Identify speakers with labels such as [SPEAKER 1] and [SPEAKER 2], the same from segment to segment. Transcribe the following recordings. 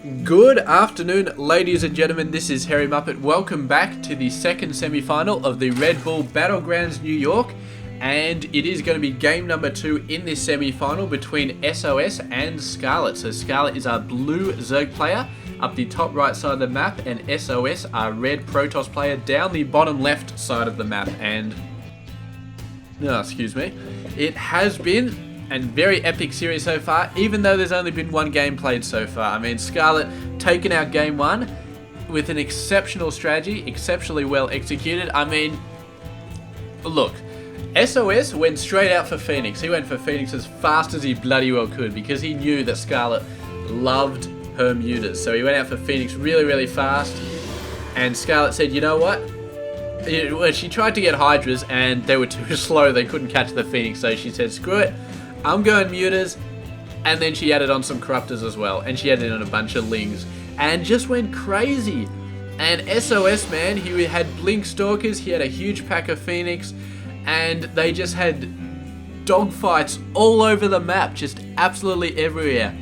[SPEAKER 1] Good afternoon, ladies and gentlemen. This is Harry Muppet. Welcome back to the second semi-final of the Red Bull Battlegrounds New York. And it is going to be game number 2 in this semi-final between SOS and Scarlett. So Scarlett is our blue Zerg player up the top right side of the map, and SOS, our red Protoss player, down the bottom left side of the map. And excuse me, it has been a very epic series so far, even though there's only been one game played so far. I mean, Scarlett taking out game 1 with an exceptional strategy, exceptionally well executed. I mean, look, SOS went straight out for Phoenix. He went for Phoenix as fast as he bloody well could because he knew that Scarlett loved her mutas. So he went out for Phoenix really, really fast. And Scarlett said, you know what? She tried to get Hydras and they were too slow. They couldn't catch the Phoenix. So she said, screw it. I'm going mutas. And then she added on some corruptors as well. And she added on a bunch of lings. And just went crazy. And SOS, man, he had Blink Stalkers. He had a huge pack of Phoenix. And they just had dogfights all over the map. Just absolutely everywhere.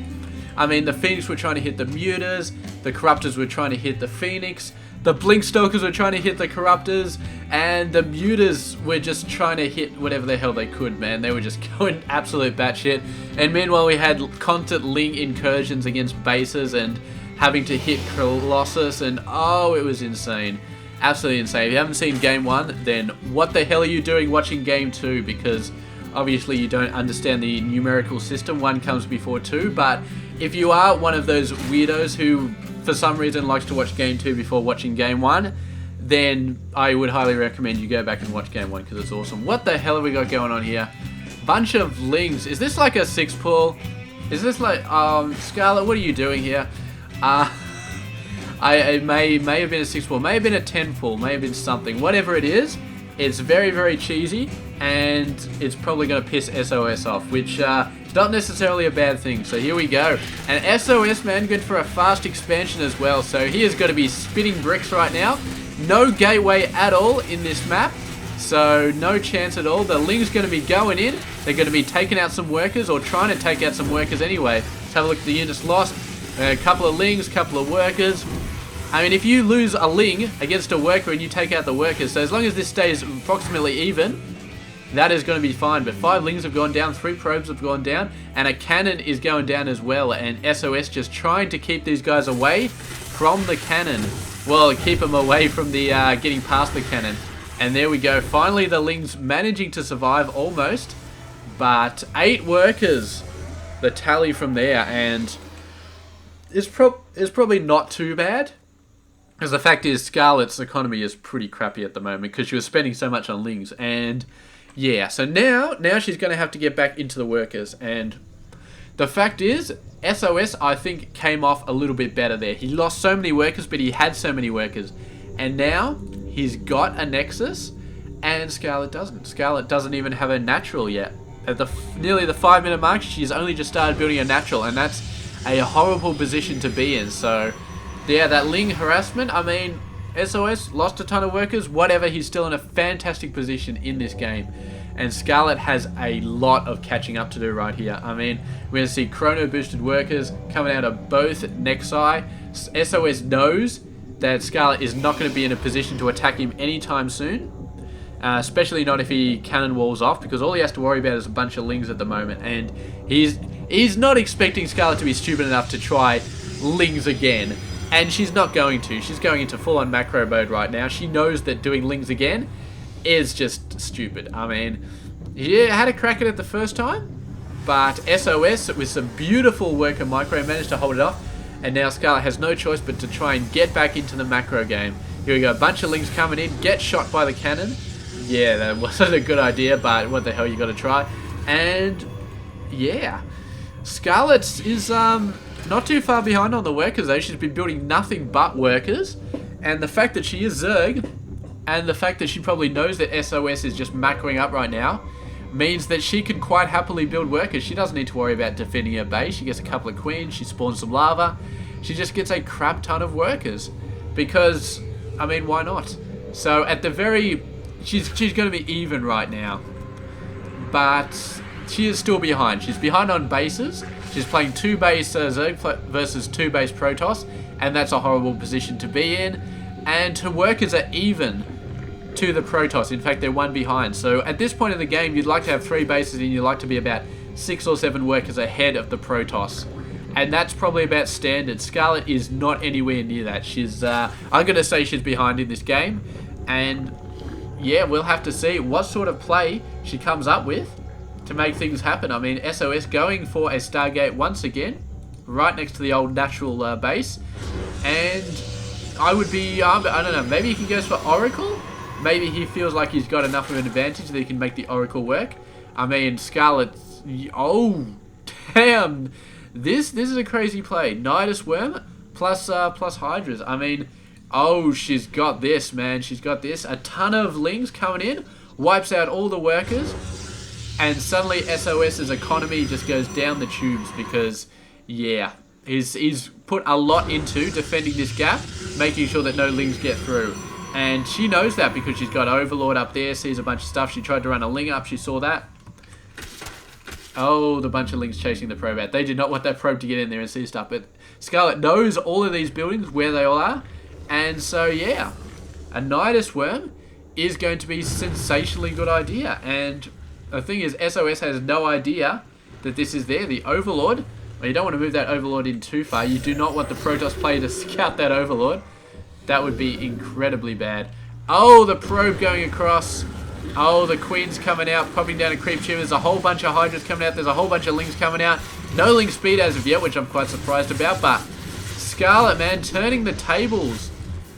[SPEAKER 1] I mean, the Phoenix were trying to hit the mutas. The corruptors were trying to hit the Phoenix. The Blink Stalkers were trying to hit the corruptors. And the mutas were just trying to hit whatever the hell they could, man. They were just going absolute batshit. And meanwhile, we had constant ling incursions against bases and having to hit Colossus. And oh, it was insane. Absolutely insane. If you haven't seen game 1, then what the hell are you doing watching game 2? Because obviously you don't understand the numerical system. 1 comes before 2. But if you are one of those weirdos who for some reason likes to watch game 2 before watching game 1, then I would highly recommend you go back and watch game 1 because it's awesome. What the hell have we got going on here? Bunch of lings. Is this like a 6 pull? Is this like Scarlett, what are you doing here? It may have been a 6 pull, may have been a 10 pull, may have been something. Whatever it is, it's very, very cheesy, and it's probably going to piss SOS off, which is not necessarily a bad thing. So here we go. And SOS, man, good for a fast expansion as well. So he is going to be spitting bricks right now. No gateway at all in this map, so no chance at all. The ling's going to be going in. They're going to be taking out some workers, or trying to take out some workers anyway. Let's have a look at the units lost. A couple of lings, couple of workers. I mean, if you lose a ling against a worker and you take out the workers, so as long as this stays approximately even, that is going to be fine. But 5 lings have gone down, 3 probes have gone down, and a cannon is going down as well. And SOS just trying to keep these guys away from the cannon. Well, keep them away from the getting past the cannon. And there we go. Finally, the lings managing to survive almost. But 8 workers, the tally from there, and it's probably not too bad. Because the fact is, Scarlett's economy is pretty crappy at the moment because she was spending so much on lings. And yeah, so now she's going to have to get back into the workers. And the fact is, SOS, I think, came off a little bit better there. He lost so many workers, but he had so many workers. And now he's got a Nexus, and Scarlett doesn't. Scarlett doesn't even have a natural yet. At nearly the 5-minute mark, she's only just started building a natural, and that's a horrible position to be in. So yeah, that ling harassment, I mean, SOS lost a ton of workers, whatever, he's still in a fantastic position in this game. And Scarlett has a lot of catching up to do right here. I mean, we're going to see chrono boosted workers coming out of both Nexi. SOS knows that Scarlett is not going to be in a position to attack him anytime soon. Especially not if he cannon walls off, because all he has to worry about is a bunch of lings at the moment. And he's not expecting Scarlett to be stupid enough to try lings again. And she's not going to. She's going into full-on macro mode right now. She knows that doing lings again is just stupid. I mean, yeah, had a crack at it the first time, but SOS, with some beautiful worker micro, managed to hold it off. And now Scarlett has no choice but to try and get back into the macro game. Here we go, a bunch of lings coming in, get shot by the cannon. Yeah, that wasn't a good idea, but what the hell, you got to try. And yeah, Scarlett is not too far behind on the workers though. She's been building nothing but workers. And the fact that she is Zerg, and the fact that she probably knows that SOS is just macroing up right now, means that she can quite happily build workers. She doesn't need to worry about defending her base. She gets a couple of queens, she spawns some lava. She just gets a crap ton of workers. Because, I mean, why not? So at the very... She's going to be even right now. But she is still behind. She's behind on bases. She's playing 2 base Zerg versus 2 base Protoss, and that's a horrible position to be in. And her workers are even to the Protoss. In fact, they're 1 behind. So at this point in the game, you'd like to have 3 bases and you'd like to be about 6 or 7 workers ahead of the Protoss. And that's probably about standard. Scarlett is not anywhere near that. She's, I'm going to say she's behind in this game. And yeah, we'll have to see what sort of play she comes up with to make things happen. I mean, SOS going for a Stargate once again, right next to the old natural base. And I would be, I don't know, maybe he goes for Oracle? Maybe he feels like he's got enough of an advantage that he can make the Oracle work. I mean, Scarlett, oh, damn. This is a crazy play. Nidus Worm plus Hydras. I mean, oh, she's got this, man. She's got this. A ton of Lings coming in, wipes out all the workers, and suddenly SOS's economy just goes down the tubes because, yeah, he's put a lot into defending this gap, making sure that no Lings get through. And she knows that because she's got Overlord up there, sees a bunch of stuff. She tried to run a Ling up, she saw that. Oh, the bunch of Lings chasing the probe out. They did not want that probe to get in there and see stuff. But Scarlett knows all of these buildings, where they all are. And so, yeah, a Nidus Worm is going to be a sensationally good idea. And the thing is, SOS has no idea that this is there. The Overlord, well, you don't want to move that Overlord in too far. You do not want the Protoss player to scout that Overlord. That would be incredibly bad. Oh, the probe going across. Oh, the Queen's coming out, popping down a creep tube. There's a whole bunch of Hydras coming out. There's a whole bunch of Lings coming out. No Ling speed as of yet, which I'm quite surprised about. But Scarlett, man, turning the tables.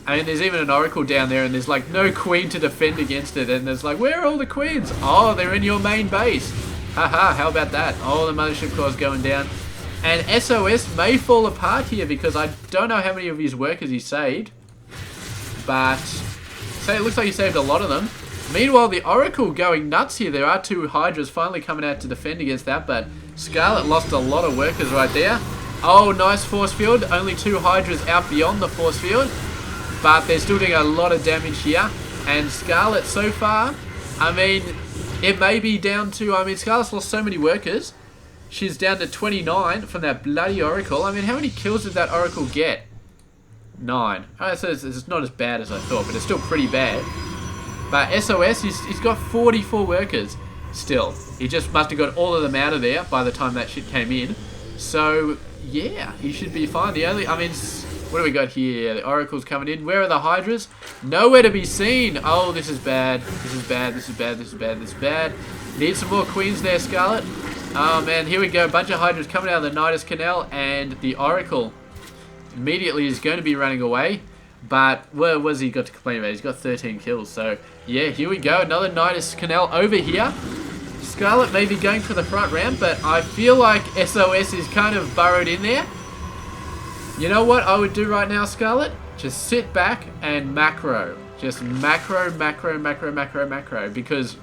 [SPEAKER 1] And there's even an Oracle down there, and there's like no Queen to defend against it. And there's like, where are all the Queens? Oh, they're in your main base. Haha, how about that? Oh, the Mothership Core's going down. And SOS may fall apart here because I don't know how many of his workers he saved. But so it looks like he saved a lot of them. Meanwhile, the Oracle going nuts here. There are 2 Hydras finally coming out to defend against that, but Scarlett lost a lot of workers right there. Oh, nice force field. Only 2 Hydras out beyond the force field, but they're still doing a lot of damage here. And Scarlett so far, I mean, it may be down to, I mean, Scarlett's lost so many workers. She's down to 29 from that bloody Oracle. I mean, how many kills did that Oracle get? 9. Alright, so it's not as bad as I thought, but it's still pretty bad. But SOS, he's got 44 workers still. He just must have got all of them out of there by the time that shit came in. So, yeah, he should be fine. The only, I mean, what do we got here? The Oracle's coming in. Where are the Hydras? Nowhere to be seen. Oh, this is bad. This is bad. This is bad. This is bad. This is bad. Need some more Queens there, Scarlett. Oh, man, here we go. A bunch of Hydras coming out of the Nidus Canal, and the Oracle immediately is going to be running away. But what has he got to complain about? He's got 13 kills. So, yeah, here we go. Another Nidus Canal over here. Scarlett may be going for the front ramp, but I feel like SOS is kind of burrowed in there. You know what I would do right now, Scarlett? Just sit back and macro. Just macro, macro, macro, macro, macro. Because,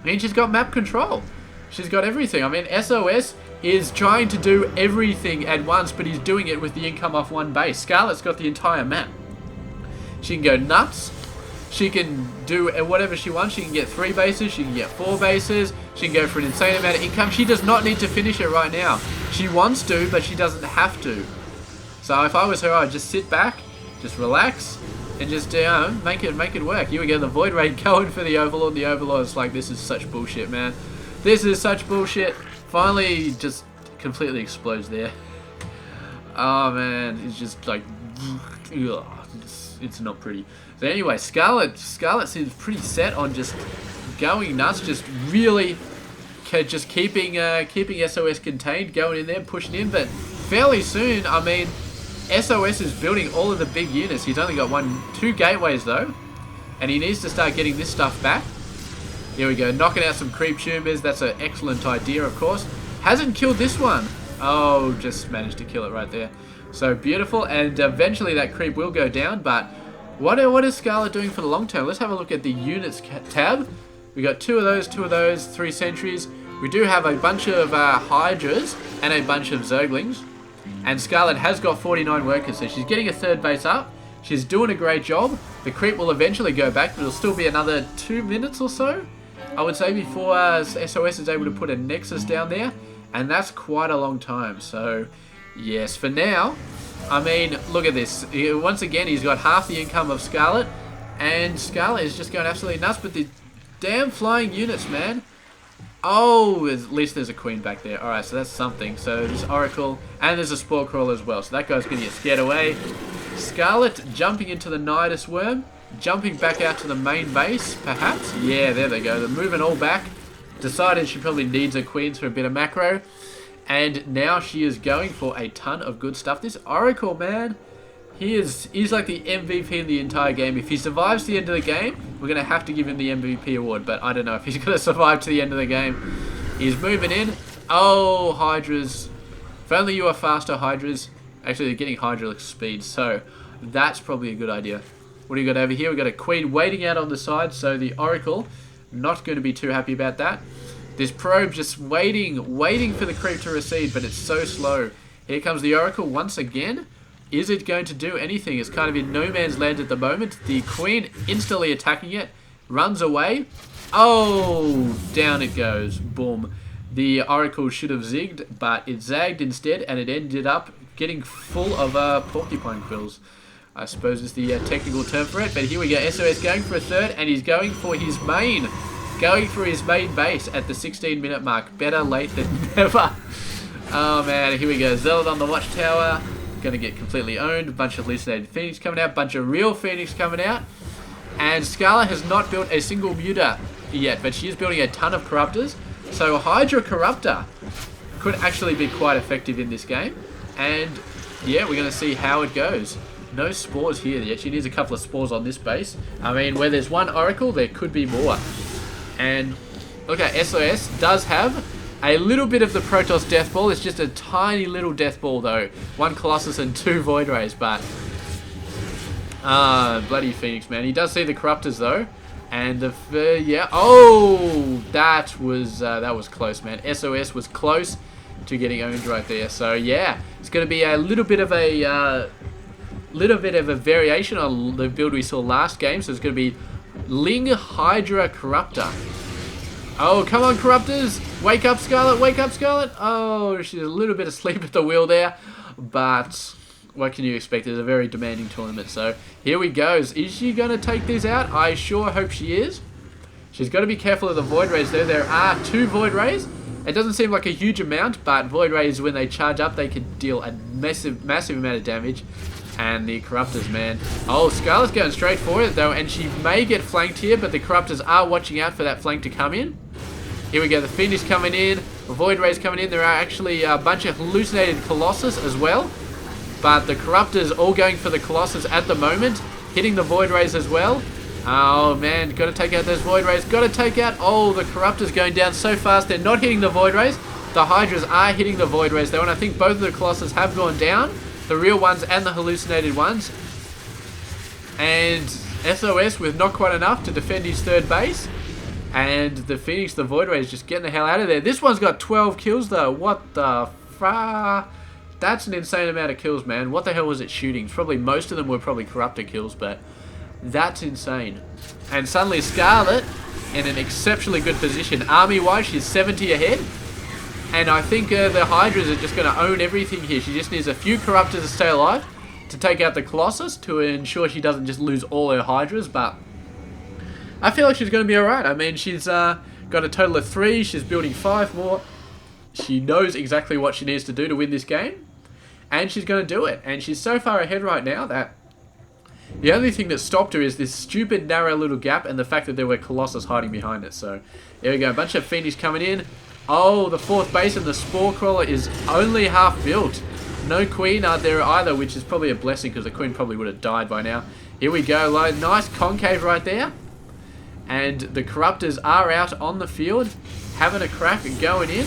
[SPEAKER 1] I mean, she's got map control. She's got everything. I mean, SOS is trying to do everything at once, but he's doing it with the income off 1 base. Scarlett's got the entire map. She can go nuts. She can do whatever she wants. She can get 3 bases. She can get 4 bases. She can go for an insane amount of income. She does not need to finish it right now. She wants to, but she doesn't have to. So if I was her, I'd just sit back, just relax, and just make it work. Here we go, the Void Raid going for the Overlord. The Overlord's like, this is such bullshit, man. This is such bullshit. Finally, just completely explodes there. Oh man, it's just like, ugh, it's not pretty. So anyway, Scarlett seems pretty set on just going nuts, just really just keeping SOS contained, going in there, pushing in. But fairly soon, I mean, SOS is building all of the big units. He's only got 2 gateways though, and he needs to start getting this stuff back. Here we go, knocking out some creep tubers. That's an excellent idea, of course. Hasn't killed this one. Oh, just managed to kill it right there. So beautiful, and eventually that creep will go down, but what is Scarlett doing for the long term? Let's have a look at the units tab. We got 2 of those, 3 sentries. We do have a bunch of Hydras and a bunch of Zerglings. And Scarlett has got 49 workers, so she's getting a 3rd base up. She's doing a great job. The creep will eventually go back, but it'll still be another 2 minutes or so. I would say, before SOS is able to put a Nexus down there, and that's quite a long time. So, yes, for now, I mean, look at this. Once again, he's got half the income of Scarlett, and Scarlett is just going absolutely nuts, but the damn flying units, man. Oh, at least there's a queen back there. Alright, so that's something. So there's Oracle, and there's a Spore Crawler as well. So that guy's going to get scared away. Scarlett jumping into the Nidus Worm, jumping back out to the main base, perhaps. Yeah, there they go. They're moving all back. Decided she probably needs her queens for a bit of macro. And now she is going for a ton of good stuff. This Oracle, man, he's like the MVP in the entire game. If he survives to the end of the game, we're going to have to give him the MVP award. But I don't know if he's going to survive to the end of the game. He's moving in. Oh, Hydras. If only you were faster, Hydras. Actually, they're getting Hydralisk speed, so that's probably a good idea. What do you got over here? We've got a queen waiting out on the side, so the Oracle, not going to be too happy about that. This probe just waiting for the creep to recede, but it's so slow. Here comes the Oracle once again. Is it going to do anything? It's kind of in no man's land at the moment. The queen instantly attacking it, runs away. Oh, down it goes. Boom. The Oracle should have zigged, but it zagged instead, and it ended up getting full of porcupine quills. I suppose is the technical term for it. But here we go. SOS going for a third, and he's going for his main. Going for his main base at the 16-minute mark. Better late than never. Oh, man. Here we go. Zealot on the watchtower. Going to get completely owned. A bunch of hallucinated Phoenix coming out. A bunch of real Phoenix coming out. And Scarlett has not built a single muta yet, but she is building a ton of corruptors. So Hydra Corruptor could actually be quite effective in this game. And yeah, we're going to see how it goes. No spores here yet. She needs a couple of spores on this base. I mean, where there's one Oracle, there could be more. And okay, SOS does have a little bit of the Protoss Death Ball. It's just a tiny little Death Ball though. One Colossus and 2 Void Rays, but bloody Phoenix, man. He does see the Corruptors though. And the yeah, oh, that was close, man. SOS was close to getting owned right there. So yeah, it's going to be a little bit of a variation on the build we saw last game. So it's going to be Ling Hydra Corruptor. Oh, come on, Corruptors! Wake up, Scarlett! Wake up, Scarlett! Oh, she's a little bit asleep at the wheel there, but what can you expect? It's a very demanding tournament. So here we go. Is she going to take these out? I sure hope she is. She's got to be careful of the Void Rays though. There are 2 Void Rays. It doesn't seem like a huge amount, but Void Rays, when they charge up, they can deal a massive amount of damage. And the Corruptors, man. Oh, Scarlett's going straight for it though, and she may get flanked here, but the Corruptors are watching out for that flank to come in. Here we go, the Phoenix coming in, the Void Rays coming in. There are actually a bunch of hallucinated Colossus as well. But the Corruptors all going for the Colossus at the moment, hitting the Void Rays as well. Oh man, got to take out those Void Rays, got to take out, oh, the Corruptors going down so fast, they're not hitting the Void Rays. The Hydras are hitting the Void Rays though, and I think both of the Colossus have gone down. The real ones and the hallucinated ones. And SOS with not quite enough to defend his third base. And the Phoenix, the Void Ray, is just getting the hell out of there. This one's got 12 kills though. What the fra? That's an insane amount of kills, man. What the hell was it shooting? Probably most of them were probably Corruptor kills, but that's insane. And suddenly Scarlett in an exceptionally good position. Army-wise, she's 70 ahead. And I think the Hydras are just going to own everything here. She just needs a few Corruptors to stay alive to take out the Colossus to ensure she doesn't just lose all her Hydras. But I feel like she's going to be alright. I mean, she's got a total of 3. She's building 5 more. She knows exactly what she needs to do to win this game. And she's going to do it. And she's so far ahead right now that the only thing that stopped her is this stupid narrow little gap and the fact that there were Colossus hiding behind it. So, there we go. A bunch of Phoenix coming in. Oh, the 4th base and the Spore Crawler is only half built. No Queen out there either, which is probably a blessing because the Queen probably would have died by now. Here we go. Nice concave right there. And the Corruptors are out on the field, having a crack and going in.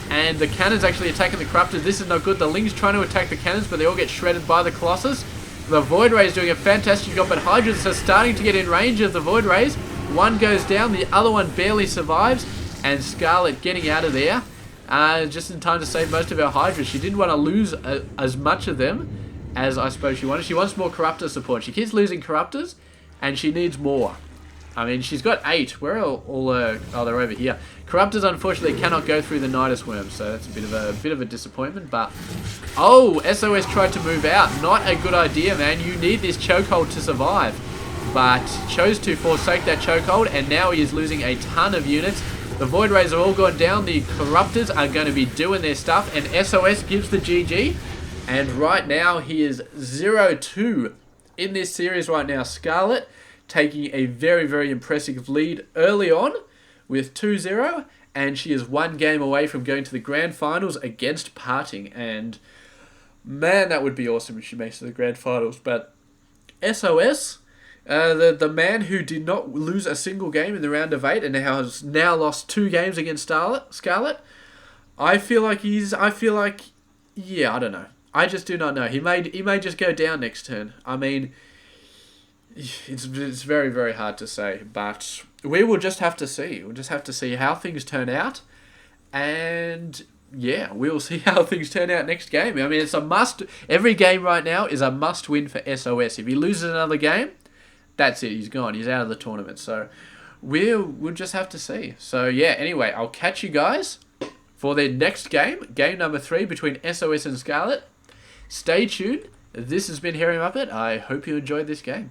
[SPEAKER 1] And the cannons actually attacking the Corruptors. This is not good. The Ling's trying to attack the cannons, but they all get shredded by the Colossus. The Void Ray is doing a fantastic job, but Hydras are starting to get in range of the Void Rays. One goes down, the other one barely survives. And Scarlett getting out of there just in time to save most of her Hydras. She didn't want to lose as much of them as I suppose she wanted. She wants more Corruptor support. She keeps losing Corruptors, and she needs more. I mean, she's got 8. Where are all oh, they're over here. Corruptors, unfortunately, cannot go through the Nidus Worm, so that's a bit of a disappointment, but... Oh, SOS tried to move out. Not a good idea, man. You need this chokehold to survive. But chose to forsake that chokehold, and now he is losing a ton of units. The Void Rays are all gone down. The Corruptors are going to be doing their stuff, and SOS gives the GG. And right now, he is 0-2 in this series right now. Scarlett taking a very, very impressive lead early on with 2-0, and she is 1 game away from going to the Grand Finals against Parting. And man, that would be awesome if she makes it to the Grand Finals. But SOS... the man who did not lose a single game in the round of 8 and has now lost 2 games against Scarlett. I feel like yeah, I don't know. I just do not know. He may just go down next turn. I mean, it's very, very hard to say, but we will just have to see. We'll just have to see how things turn out, and yeah, we'll see how things turn out next game. I mean, it's a must. Every game right now is a must win for SOS. If he loses another game, that's it. He's gone. He's out of the tournament. So we'll just have to see. So yeah, anyway, I'll catch you guys for the next game, game number 3 between SOS and Scarlett. Stay tuned. This has been Hairy Muppet. I hope you enjoyed this game.